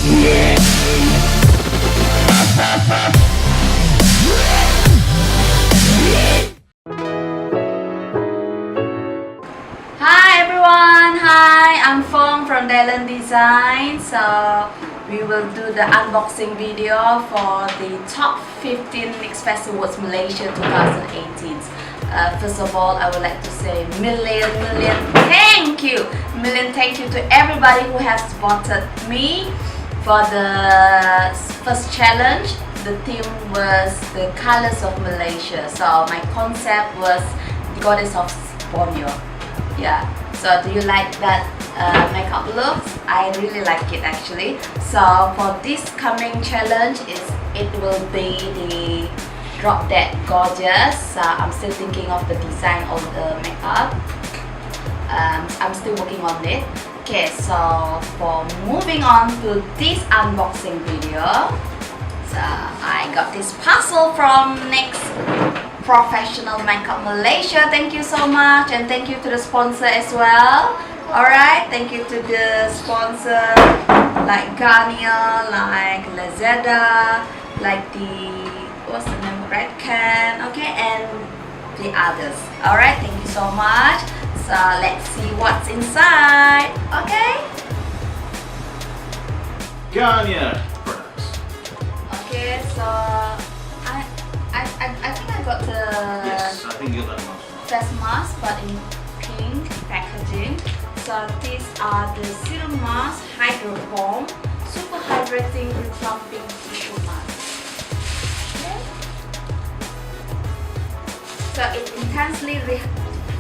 Hi everyone, I'm from Daylirn Designs. So we will do the unboxing video for the top 15 NYX Face Awards Malaysia 2018. First of all, I would like to say million thank you to everybody who has supported me for the first challenge. The theme was the colors of Malaysia. So my concept was the goddess of Borneo. Yeah, so do you like that makeup look? I really like it actually. So for this coming challenge, it will be the Drop Dead Gorgeous. I'm still thinking of the design of the makeup. I'm still working on it. Okay, so for moving on to this unboxing video, so I got this parcel from NYX Professional Makeup Malaysia. Thank you so much, and thank you to the sponsor as well. Alright, thank you to the sponsor like Garnier, like Lazada, like the what's the name, Red Can, okay, and the others. Alright, thank you so much. So let's see what's inside. Okay, Garnier products. okay, so I think I got the Yes, I think you'll have most. face mask, but in pink packaging. So these are the serum mask, hydro foam, super hydrating replumping tissue mask. Okay. So it intensely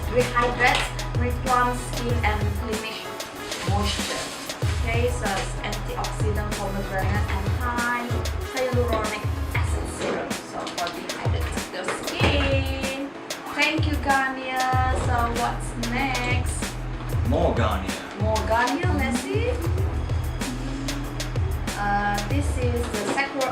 rehydrates, replumps skin and replenish moisture. Okay, so it's antioxidant, pomegranate and high hyaluronic acid serum. So for dehydrating the skin. Thank you, Garnier. So what's next? More Garnier. More Garnier, let's see. This is the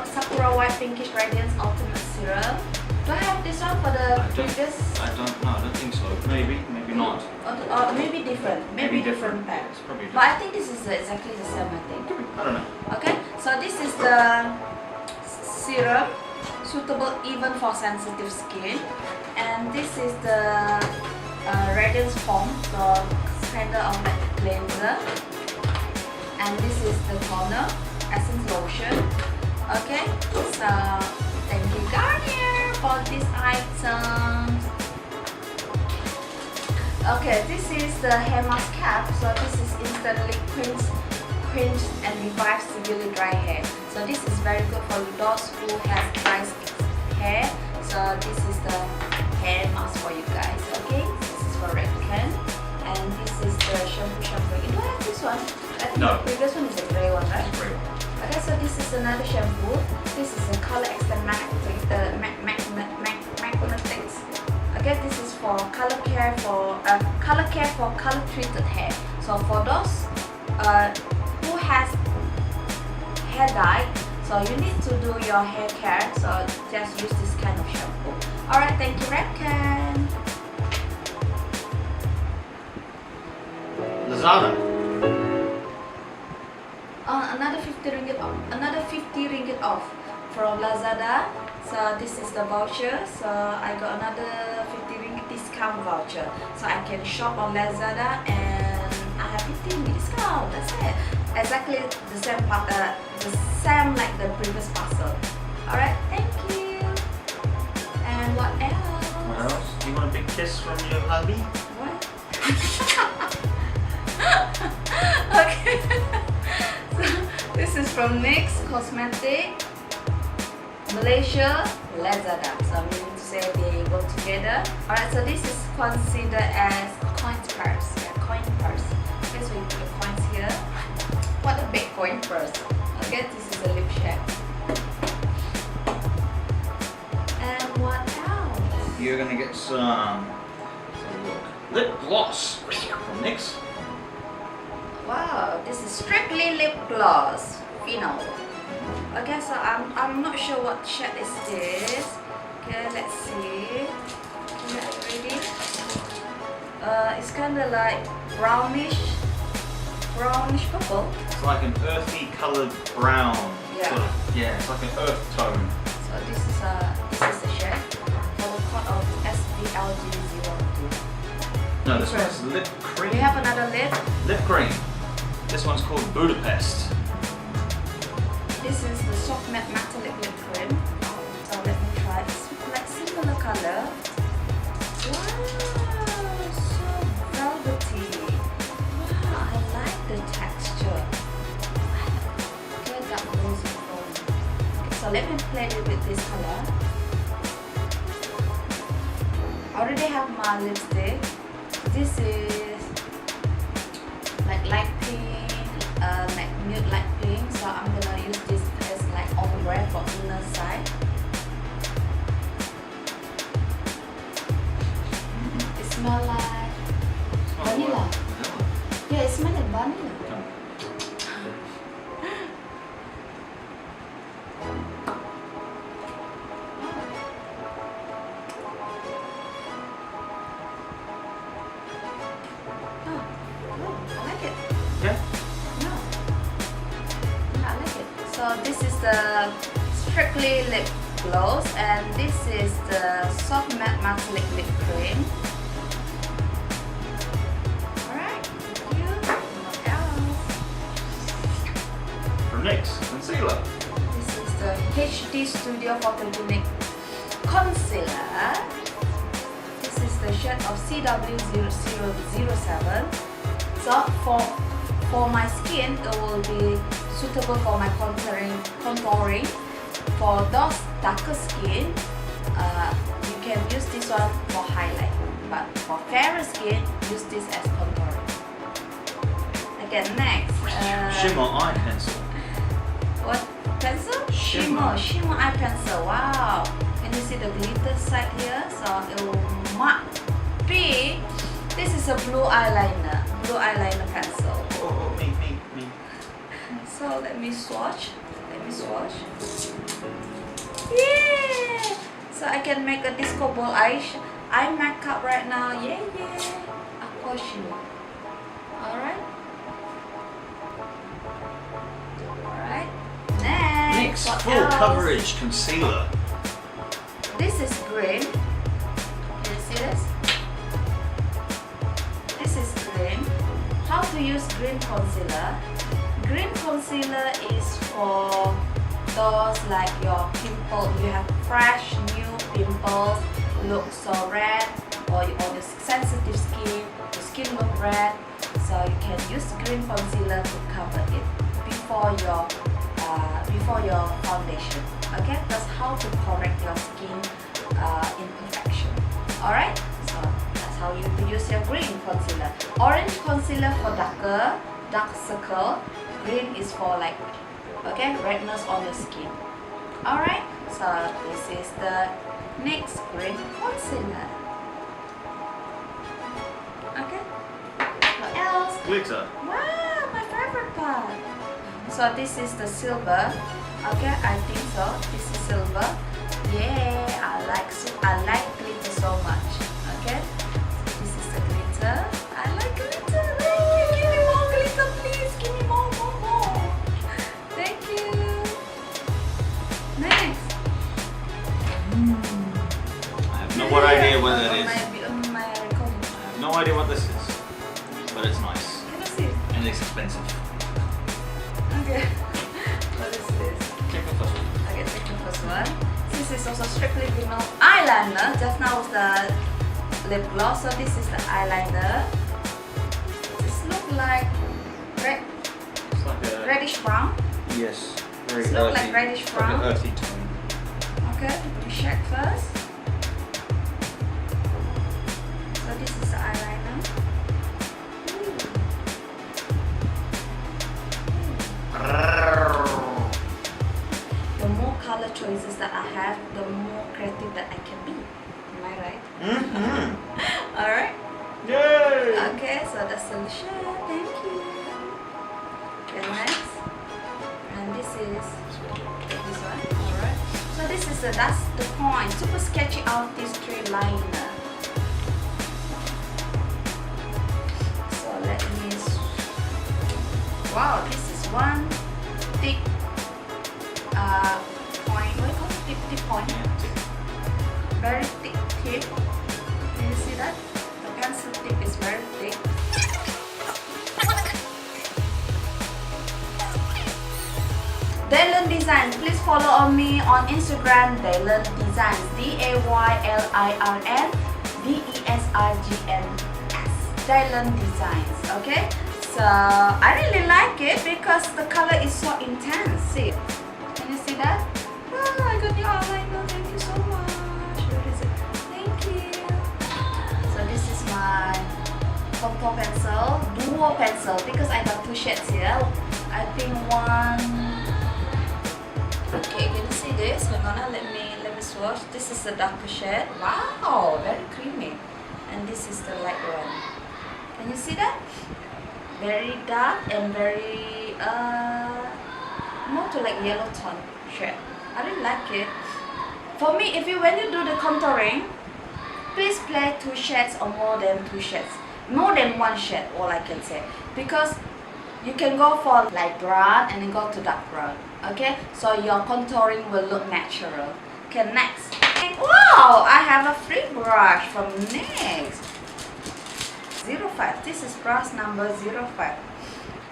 Sakura White Pinkish Radiance Ultimate Serum. Do I have this one for the previous? I don't know. I don't think so. Maybe not. Or maybe different. Maybe different pack. It's probably But different. I think this is exactly the same, I think. I don't know. Okay, so this is the serum, suitable even for sensitive skin. And this is the radiance foam, so kind of like a cleanser. And this is the toner, essence lotion. Okay, so thank you Garnier for these items. Okay, this is the hair mask cap. So this is instantly quench and revive severely dry hair. So this is very good for those who have dry hair. So this is the hair mask for you guys. Okay, this is for Red Can, and this is the shampoo. You don't have this one. I think No. the previous one is the grey one, right? Great. Okay, so this is another shampoo. This is a color extend magnetics. Okay, this is for color care for color treated hair. So for those who has hair dye, so you need to do your hair care. So just use this kind of shampoo. Alright, thank you Red Can. Lazada. Another 50 ringgit off. Another 50 ringgit off from Lazada. So this is the voucher. So I got another 50 ringgit discount voucher. So I can shop on Lazada and I have 50 ringgit discount. That's it. Exactly the same like the previous parcel. Alright, thank you. And what else? What else? Do you want a big kiss from your hubby? What? Okay. So this is from NYX Cosmetic Malaysia, Lazada. So I'm meaning to say they go together. Alright, so this is considered as coin purse. Yeah, coin purse. Okay, so you put the coins here. What a big coin purse. Okay, this is a lip shape. And what else? You're gonna get some. Let's have a look. Lip gloss from NYX. Wow, this is strictly lip gloss. Final. Okay, so I'm not sure what shade is this. Okay, let's see. Okay, are you ready? It's kind of like brownish purple. It's like an earthy coloured brown. Yeah. Sort of, yeah, it's like an earth tone. So this is the shade for the code of SBLG02. No, this one's lip cream. We have another lip. Lip cream. This one's called Budapest. This is the soft matte metallic lip cream. So let me try. It's like similar color. Wow, so velvety. Wow, I like the texture. Okay, that rosy tone. Okay, so let me play it with this color. I already have my lipstick. This is like light pink, like nude light pink. So I'm gonna use this as like ombre for inner side. It smells like vanilla. Yeah, it smells like vanilla. I like it. Yeah? Yeah, I like it. So this is the strictly lip gloss, and this is the soft matte metallic lip cream. Alright, thank you. What else? From NYX Concealer. This is the HD Studio Photogenic Concealer. This is the shade of CW0007. So for my skin, it will be suitable for my contouring. For those darker skin, you can use this one for highlight. But for fairer skin, use this as contouring. Okay, next. Shimmer eye pencil. What pencil? Shimmer. Shimmer eye pencil. Wow. Can you see the glitter side here? So it might be. This is a blue eyeliner pencil. Oh, me. So let me swatch. Yeah. So I can make a disco ball eye makeup right now. Yeah. Aqua shimmer. Alright. Next. NYX What Full else? Coverage Concealer. This is green. Can you see this? This is green. How to use green concealer? Green concealer is for those like your pimple. You have fresh new pimples, look so red, or on your sensitive skin, your skin look red. So you can use green concealer to cover it before your foundation. Okay, that's how to correct your skin imperfection. Alright, so that's how you use your green concealer. Orange concealer for dark circle. Green is for like, okay, redness on your skin. Alright, so this is the NYX green concealer. Okay, what else? Glitter. Wow, my favorite part. So this is the silver. Okay, I think so. This is silver. Yeah, I like glitter so much. Okay, so this is the glitter. I like glitter. Thank you. Give me more glitter, please. Give me more. Thank you. Next. I have no idea what that is. My recording. I have no idea what this is, but it's nice Can you see? and it's expensive. Okay. What is this? Take the first one. Okay, take the first one. This is also strictly vinyl eyeliner. Just now was the lip gloss, so this is the eyeliner. This look like It's like a reddish brown. yes, very It earthy. look like reddish Like brown. an earthy tone. Okay, let me check first. So this is the eyeliner. The more color choices that I have, the more creative that I can be. Am I right? Mm-hmm. Alright. Yay! Okay, so that's the shade. Thank you. Okay, next. And this is this one. Alright. So this is that's the point. Super sketchy artistry liner. So let me. Wow, this is one, thick point. What do you call it? Tip point. Very thick tip. Can you see that? The pencil tip is very thick. Daylirn Designs. Please follow me on Instagram. Daylirn Designs. Daylirn Designs. Daylirn Designs. Okay. So I really like it because the color is so intense. See? Can you see that? Oh, I got the eyeliner. Thank you so much. Where is it? Thank you. So this is my contour pencil, duo pencil, because I got two shades here. I think one. Okay, can you see this? Hang on, let me swatch. This is the darker shade. Wow, very creamy. And this is the light one. Can you see that? Very dark and very more to like yellow tone shade. I really like it. For me, when you do the contouring, please play two shades or more than two shades. More than one shade, all I can say. Because you can go for light brown and then go to dark brown. Okay, so your contouring will look natural. Okay, next. Wow, I have a free brush from NYX 05. This is brush number 05.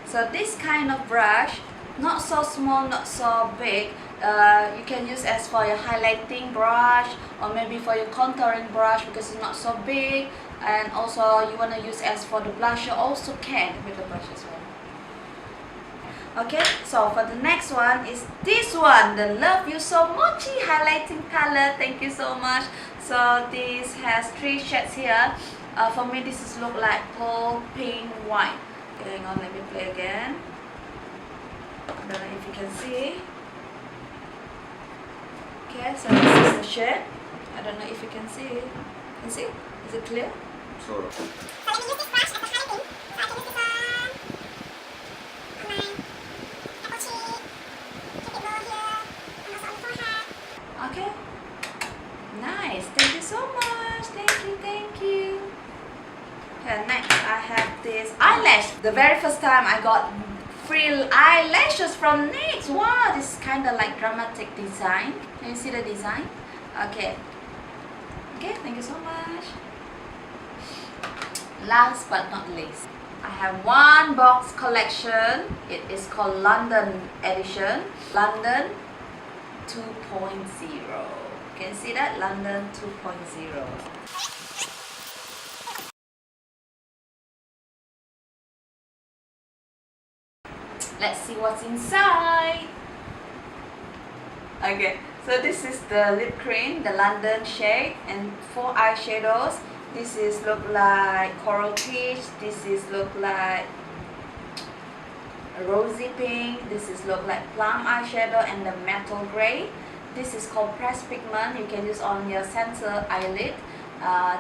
So this kind of brush, not so small, not so big. You can use as for your highlighting brush or maybe for your contouring brush because it's not so big. And also you want to use as for the blusher, also can with the brush as well. Okay, so for the next one is this one, the Love You So Mochi highlighting color. Thank you so much. So this has three shades here. For me, this is look like gold, pink, white. Okay, hang on, let me play again. I don't know if you can see. Okay, so this is the shade. I don't know if you can see. Can you see? Is it clear? Sort of. So let me use this brush as a highlighting. So I can use this on my apple cheek, keep it low here, and also on the forehead. Okay. Nice. Thank you so much. Thank you. Thank you. Okay, next I have this eyelash. The very first time I got free eyelashes from NYX. Wow, this is kind of like dramatic design. Can you see the design? Okay. Okay, thank you so much. Last but not least, I have one box collection. It is called London edition. London 2.0. Can you see that? London 2.0. Let's see what's inside. Okay, so this is the lip cream, the London shade, and 4 eyeshadows. This is look like coral peach. This is look like rosy pink. This is look like plum eyeshadow and the metal gray. This is called pressed pigment. You can use on your center eyelid.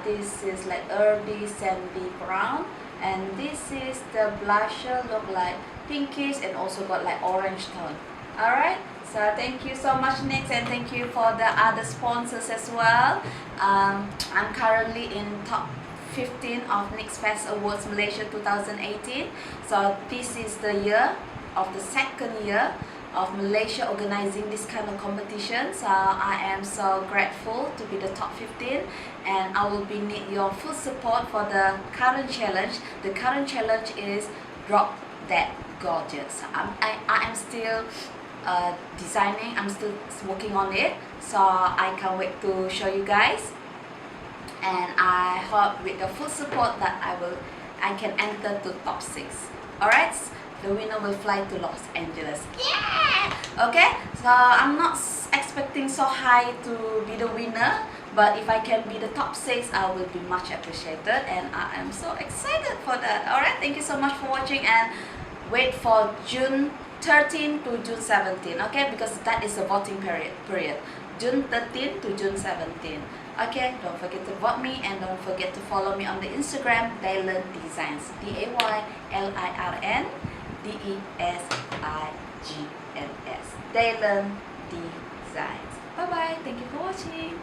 This is like earthy sandy brown, and this is the blusher, look like pinkish and also got like orange tone. Alright, so thank you so much NYX, and thank you for the other sponsors as well. I'm currently in top 15 of NYX Face Awards Malaysia 2018. So this is the year of the second year of Malaysia organizing this kind of competition. So I am so grateful to be the top 15, and I will be need your full support for the current challenge. The current challenge is Drop That Gorgeous. I am still designing, I'm still working on it, so I can't wait to show you guys, and I hope with the full support that I can enter to top 6. Alright, the winner will fly to Los Angeles. Yeah! Okay, so I'm not expecting so high to be the winner, but if I can be the top 6, I will be much appreciated, and I am so excited for that. Alright, thank you so much for watching, and wait for June 13 to June 17, okay, because that is the voting period. June 13 to June 17. Okay, don't forget to vote me, and don't forget to follow me on the Instagram, Daylirn Designs. DaylirnDesigns. Daylirn Designs. Bye bye. Thank you for watching.